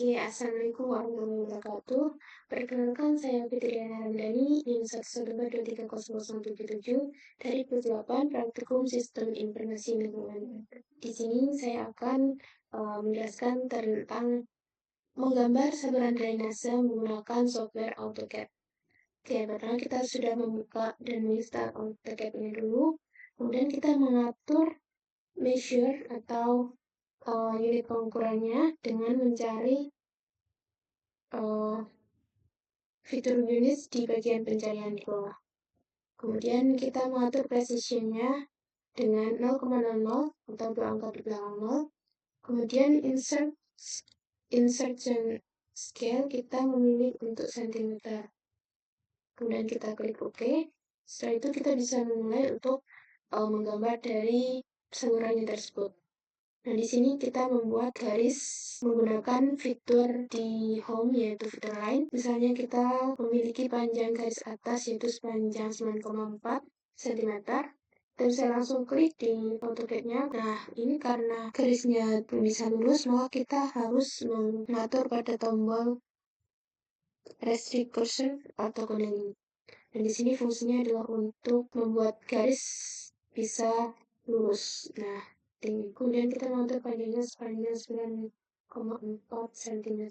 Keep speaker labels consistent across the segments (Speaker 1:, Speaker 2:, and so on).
Speaker 1: Oke, Assalamualaikum warahmatullahi wabarakatuh. Perkenalkan, saya Fitriana Ramdhani, NIM 112330077 dari PUT 8 Praktikum Sistem Informasi Lingkungan. Di sini saya akan menjelaskan tentang menggambar saluran drainase menggunakan software AutoCAD. Oke, pertama kita sudah membuka dan menginstal AutoCAD ini dulu. Kemudian kita mengatur measure atau unit pengukurannya dengan mencari fitur units di bagian pencarian di bawah. Kemudian kita mengatur precision-nya dengan 0,00 atau 2 angka di belakang 0. Kemudian insertion scale kita memilih untuk cm. Kemudian kita klik OK. Setelah itu kita bisa memulai untuk menggambar dari salurannya tersebut. Nah, di sini kita membuat garis menggunakan fitur di home, yaitu fitur line. Misalnya kita memiliki panjang garis atas, yaitu sepanjang 9,4 cm. Kita bisa langsung klik di AutoCAD-nya. Nah, ini karena garisnya belum bisa lurus, maka kita harus mengatur pada tombol restrict cursor atau kuning. Dan di sini fungsinya adalah untuk membuat garis bisa lurus. Nah, kemudian kita mengatur panjangnya sepanjang 9,4 cm.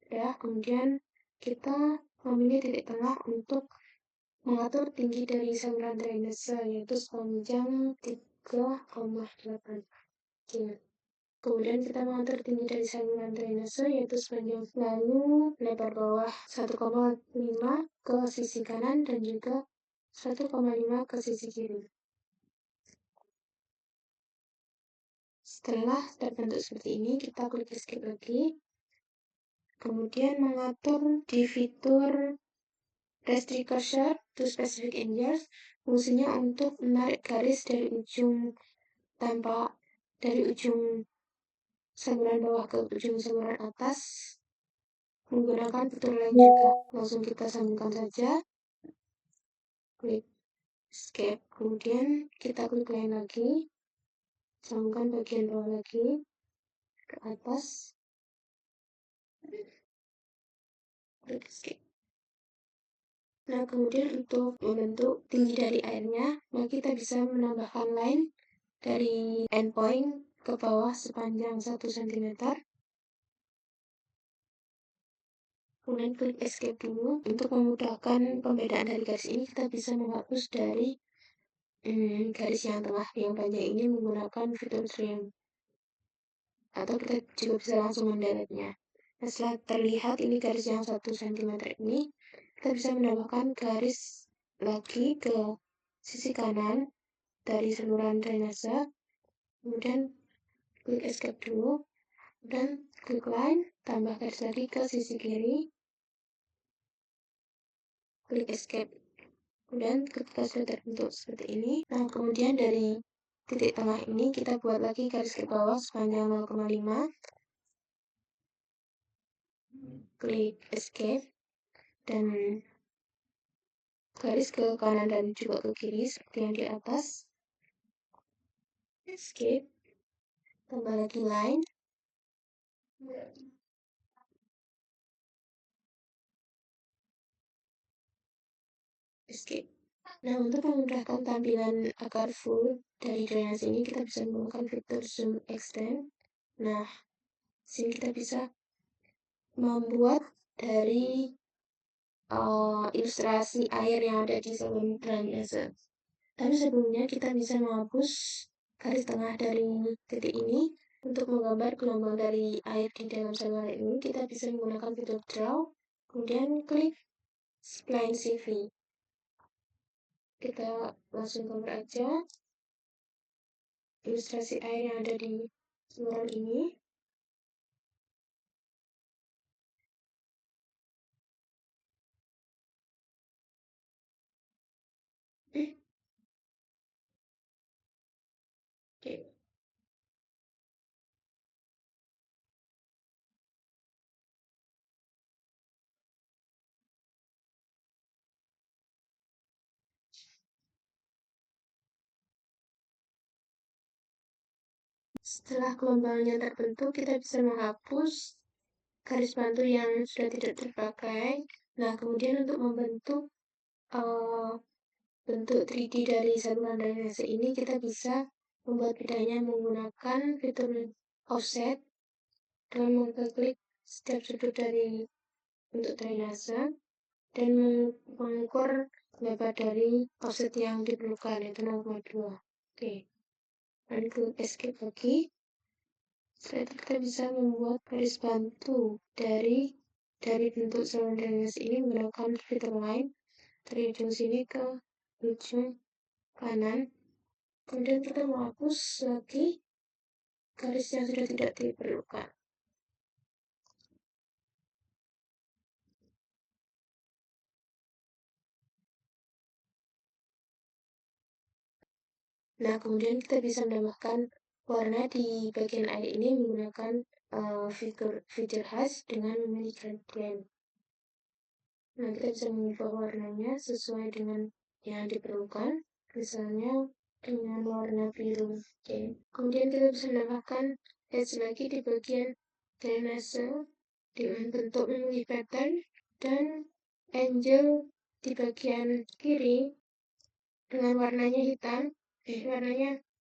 Speaker 1: Ya, kemudian kita memilih titik tengah untuk mengatur tinggi dari saluran drainase, yaitu sepanjang 3,8 cm. Kemudian kita mengatur tinggi dari saluran drainase, yaitu sepanjang, lalu lebar bawah 1,5 ke sisi kanan dan juga 1,5 ke sisi kiri. Setelah terbentuk seperti ini, kita klik escape lagi. Kemudian mengatur di fitur restrict cursor to specific angles, fungsinya untuk menarik garis dari ujung saluran bawah ke ujung saluran atas menggunakan fitur lain juga. Langsung kita sambungkan saja. Klik escape. Kemudian kita klik lain lagi. Sambungkan bagian bawah lagi ke atas. Klik escape. Nah, kemudian untuk membentuk tinggi dari airnya, maka kita bisa menambahkan line dari endpoint ke bawah sepanjang 1 cm. Kemudian klik escape dulu. Untuk memudahkan pembedaan dari garis ini, kita bisa menghapus dari garis yang tengah yang panjang ini menggunakan fitur trim. Atau kita juga bisa langsung mendeletnya. Nah, setelah terlihat ini garis yang 1 cm ini, kita bisa menambahkan garis lagi ke sisi kanan dari saluran drainase. Kemudian klik escape dulu, dan klik line, tambah garis lagi ke sisi kiri, klik escape. Kemudian ketika sudah terbentuk seperti ini, nah kemudian dari titik tengah ini kita buat lagi garis ke bawah sepanjang 0,5, klik escape, dan garis ke kanan dan juga ke kiri seperti yang di atas. Escape, tambah lagi line, escape. Nah, untuk memudahkan tampilan akar full dari drainase ini, kita bisa menggunakan fitur zoom extend. Nah, sini kita bisa membuat dari ilustrasi air yang ada di saluran drainase. Tapi sebelumnya kita bisa menghapus garis tengah dari titik ini. Untuk menggambar gelombang dari air di dalam saluran ini, kita bisa menggunakan fitur draw, kemudian klik spline CV. Kita langsung gambar aja ilustrasi air yang ada di saluran ini. Oke. Setelah gelombangnya terbentuk, kita bisa menghapus garis bantu yang sudah tidak terpakai. Nah, kemudian untuk membentuk bentuk 3D dari saluran drainase ini, kita bisa membuat bedanya menggunakan fitur offset dengan mengklik setiap sudut dari bentuk drainase dan mengukur lebar dari offset yang diperlukan, yaitu 0,2. Oke, lalu klik escape lagi. Setelah itu kita bisa membuat garis bantu dari bentuk saluran drainase ini menggunakan fitur line dari ujung sini ke ujung kanan. Kemudian kita menghapus lagi garis yang sudah tidak diperlukan. Nah, kemudian kita bisa menambahkan warna di bagian air ini menggunakan fitur khas dengan memilih gradient. Nah, kita bisa mengubah warnanya sesuai dengan yang diperlukan, misalnya dengan warna biru. Oke. Kemudian kita bisa menambahkan edge lagi di bagian drainase dengan bentuk memilih pattern dan angel di bagian kiri dengan warnanya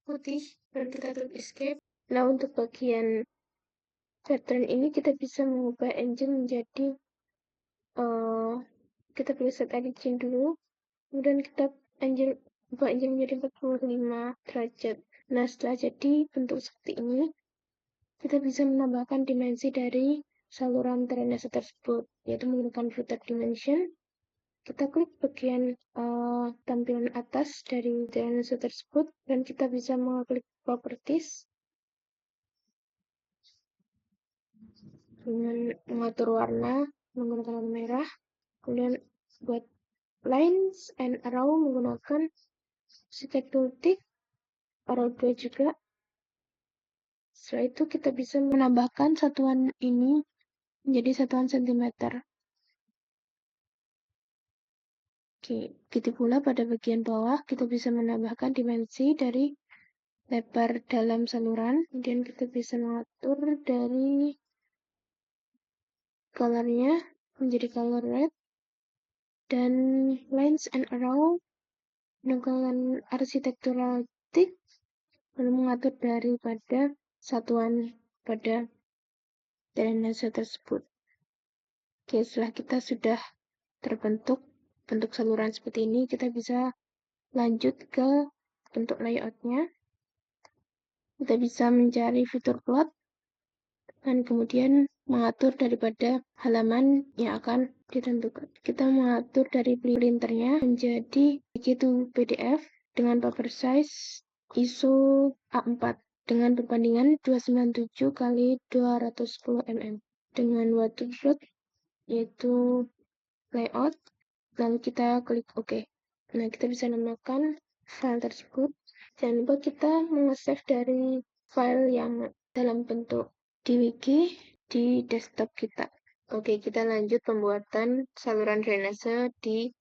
Speaker 1: putih, dan kita klik escape. Nah, untuk bagian pattern ini kita bisa mengubah engine menjadi kita pilih set origin dulu, kemudian kita ubah engine menjadi 45 derajat. Nah, setelah jadi bentuk seperti ini, kita bisa menambahkan dimensi dari saluran drainase tersebut, yaitu menggunakan filter dimension. Kita klik bagian tampilan atas dari drainase tersebut, dan kita bisa mengklik properties dengan mengatur warna menggunakan warna merah, kemudian buat lines and arrow menggunakan sitek tooltip, arrow 2 juga. Setelah itu kita bisa menambahkan satuan ini menjadi satuan sentimeter. Oke, begitu pula pada bagian bawah kita bisa menambahkan dimensi dari lebar dalam saluran, kemudian kita bisa mengatur dari colornya menjadi color red, dan lines and arrow menggunakan architectural tick, lalu mengatur daripada satuan pada drainase tersebut. Oke, setelah kita sudah terbentuk bentuk saluran seperti ini, kita bisa lanjut ke bentuk layoutnya. Kita bisa mencari fitur plot dan kemudian mengatur daripada halaman yang akan ditentukan. Kita mengatur dari printernya menjadi begitu PDF dengan paper size ISO A4 dengan perbandingan 297 kali 210 mm dengan waterproof yaitu layout, lalu kita klik OK. Nah, kita bisa namakan file tersebut. Jangan lupa kita meng-save dari file yang dalam bentuk DWG di desktop kita. Oke, kita lanjut pembuatan saluran drainase di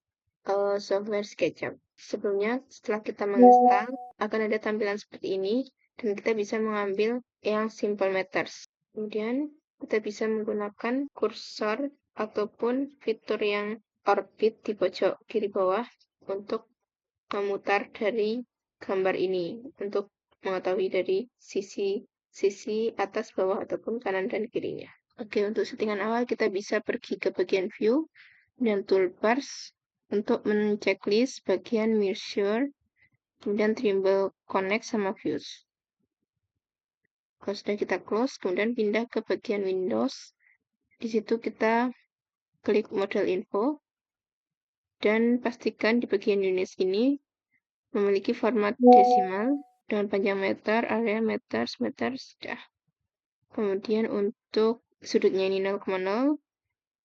Speaker 1: software SketchUp. Sebelumnya, setelah kita menginstal, akan ada tampilan seperti ini, dan kita bisa mengambil yang simple matters. Kemudian, kita bisa menggunakan kursor ataupun fitur yang orbit di pojok kiri bawah untuk memutar dari gambar ini, untuk mengetahui dari sisi atas, bawah, ataupun kanan dan kirinya. Oke, untuk settingan awal kita bisa pergi ke bagian view dan toolbars untuk men-checklist bagian measure, kemudian trimble connect sama views. Kalau sudah kita close, kemudian pindah ke bagian Windows. Di situ kita klik model info dan pastikan di bagian units ini memiliki format desimal dengan panjang meter, area meter, sudah. Kemudian untuk sudutnya ini 0,0.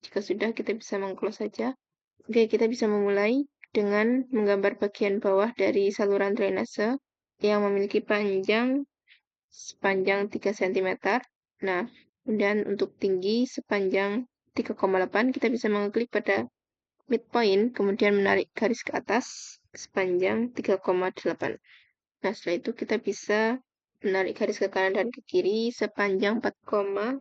Speaker 1: Jika sudah, kita bisa meng-close saja. Oke, kita bisa memulai dengan menggambar bagian bawah dari saluran drainase yang memiliki panjang sepanjang 3 cm. Nah, kemudian untuk tinggi sepanjang 3,8, kita bisa mengklik pada midpoint, kemudian menarik garis ke atas sepanjang 3,8. Nah, setelah itu kita bisa menarik garis ke kanan dan ke kiri sepanjang 4,7.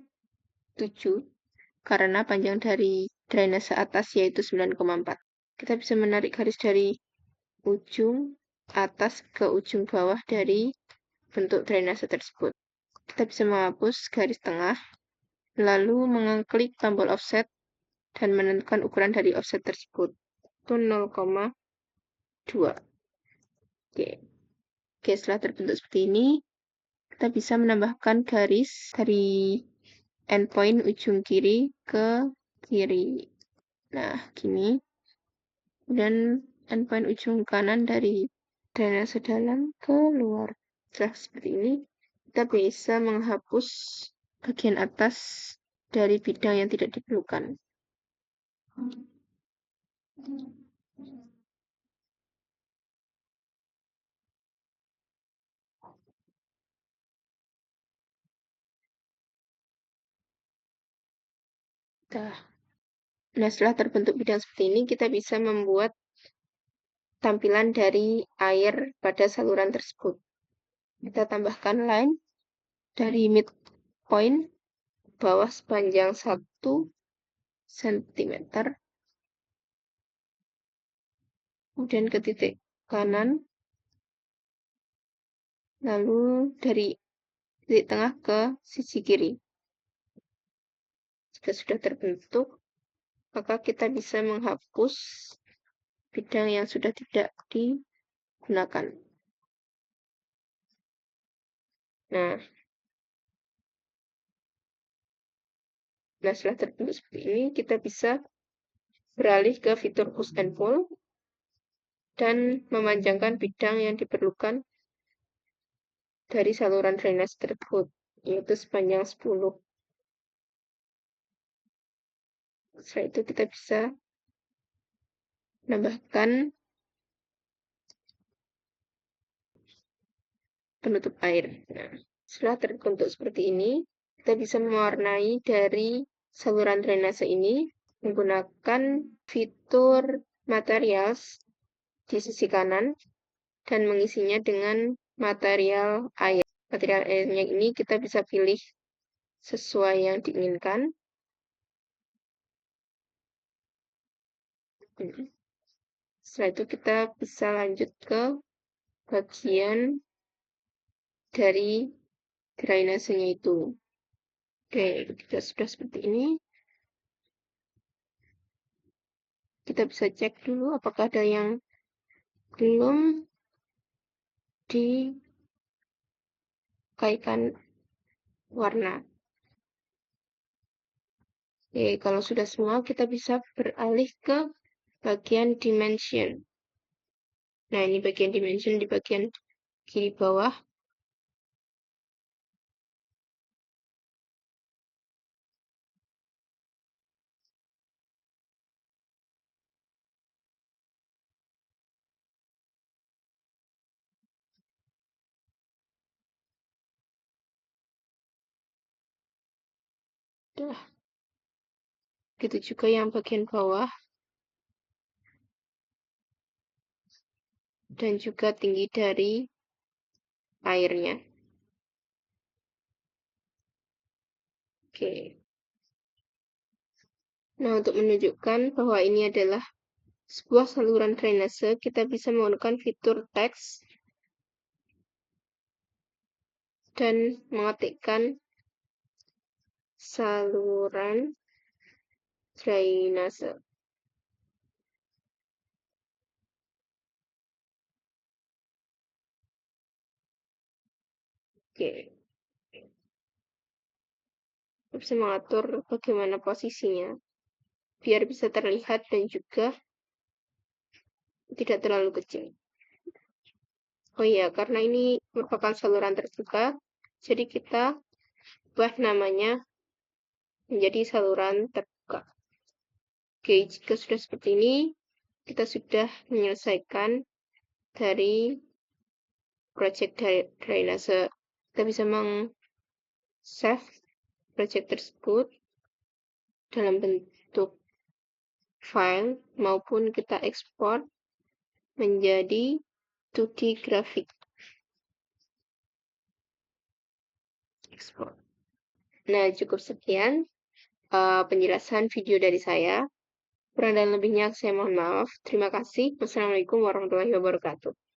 Speaker 1: karena panjang dari drainase atas yaitu 9,4. Kita bisa menarik garis dari ujung atas ke ujung bawah dari bentuk drainase tersebut. Kita bisa menghapus garis tengah, lalu mengklik tombol offset dan menentukan ukuran dari offset tersebut. Itu 0,2. Oke, setelah terbentuk seperti ini, kita bisa menambahkan garis dari endpoint ujung kiri ke kiri. Nah, gini. Dan endpoint ujung kanan dari drainase dalam ke luar. Setelah seperti ini, kita bisa menghapus bagian atas dari bidang yang tidak diperlukan. Nah, setelah terbentuk bidang seperti ini, kita bisa membuat tampilan dari air pada saluran tersebut. Kita tambahkan line dari midpoint bawah sepanjang 1 cm, kemudian ke titik kanan, lalu dari titik tengah ke sisi kiri. Jika sudah terbentuk, maka kita bisa menghapus bidang yang sudah tidak digunakan. Nah, setelah terbentuk seperti ini, kita bisa beralih ke fitur push and pull dan memanjangkan bidang yang diperlukan dari saluran drainase tersebut, yaitu sepanjang 10. Setelah itu kita bisa menambahkan penutup air. Nah, setelah terbentuk seperti ini, kita bisa mewarnai dari saluran drainase ini menggunakan fitur materials di sisi kanan dan mengisinya dengan material air. Material airnya ini kita bisa pilih sesuai yang diinginkan. Setelah itu kita bisa lanjut ke bagian dari drainasenya itu. Oke, kita sudah seperti ini. Kita bisa cek dulu apakah ada yang belum dikaitkan warna. Oke, kalau sudah semua, kita bisa beralih ke bagian dimension. Nah, ini bagian dimension di bagian kiri bawah. Dah. Gitu juga yang bagian bawah. Dan juga tinggi dari airnya. Oke. Nah, untuk menunjukkan bahwa ini adalah sebuah saluran drainase, kita bisa menggunakan fitur teks dan mengetikkan saluran drainase. Oke. Kita bisa mengatur bagaimana posisinya biar bisa terlihat dan juga tidak terlalu kecil. Oh iya, karena ini merupakan saluran terbuka, jadi kita ubah namanya menjadi saluran terbuka. Oke, jika sudah seperti ini, kita sudah menyelesaikan dari project drainase. Kita bisa save project tersebut dalam bentuk file maupun kita ekspor menjadi 2D grafik. Ekspor. Nah, cukup sekian.
Speaker 2: penjelasan video dari saya. Kurang dan lebihnya saya mohon maaf. Terima kasih. Wassalamualaikum warahmatullahi wabarakatuh.